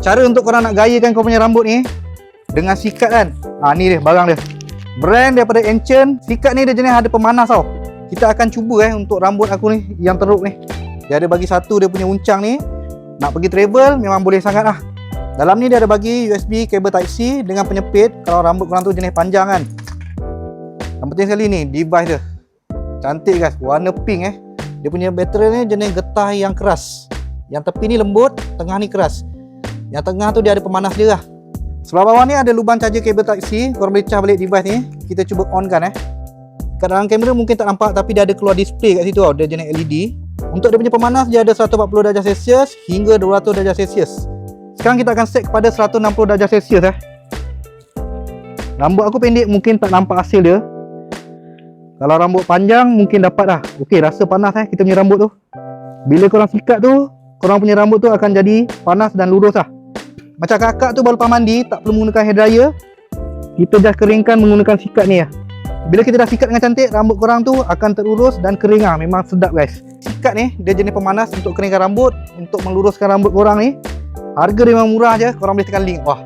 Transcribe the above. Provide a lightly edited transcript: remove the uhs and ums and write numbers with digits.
Cara untuk korang nak gayakan kau punya rambut ni dengan sikat kan. Ni dia barang dia. Brand daripada Ancient. Sikat ni dia jenis ada pemanas tau. Kita akan cuba untuk rambut aku ni yang teruk ni. Dia ada bagi satu dia punya uncang ni. Nak pergi travel memang boleh sangat lah. Dalam ni dia ada bagi USB kabel Type C dengan penyepit kalau rambut korang tu jenis panjang kan. Yang penting sekali ni device dia. Cantik guys, warna pink Dia punya bateri ni jenis getah yang keras. Yang tepi ni lembut, tengah ni keras. Yang tengah tu dia ada pemanas dia lah. Sebelah bawah ni ada lubang charger kabel Type C. Korang boleh charge balik device ni. Kita cuba on kan Kat dalam kamera mungkin tak nampak tapi dia ada keluar display kat situ tau. Dia jenis LED. Untuk dia punya pemanas dia ada 140 darjah Celsius hingga 200 darjah Celsius. Sekarang kita akan set kepada 160 darjah Celsius Rambut aku pendek mungkin tak nampak hasil dia. Kalau rambut panjang mungkin dapat lah. Okey, rasa panas kita punya rambut tu. Bila korang sikat tu, korang punya rambut tu akan jadi panas dan lurus lah. Macam kakak tu baru lepas mandi, tak perlu menggunakan hair dryer. Kita just keringkan menggunakan sikat ni Bila kita dah sikat dengan cantik, rambut korang tu akan terurus dan kering lah. Memang sedap guys. Sikat ni, dia jenis pemanas untuk keringkan rambut. Untuk meluruskan rambut korang ni. Harga dia memang murah je, korang boleh tekan link. Wah,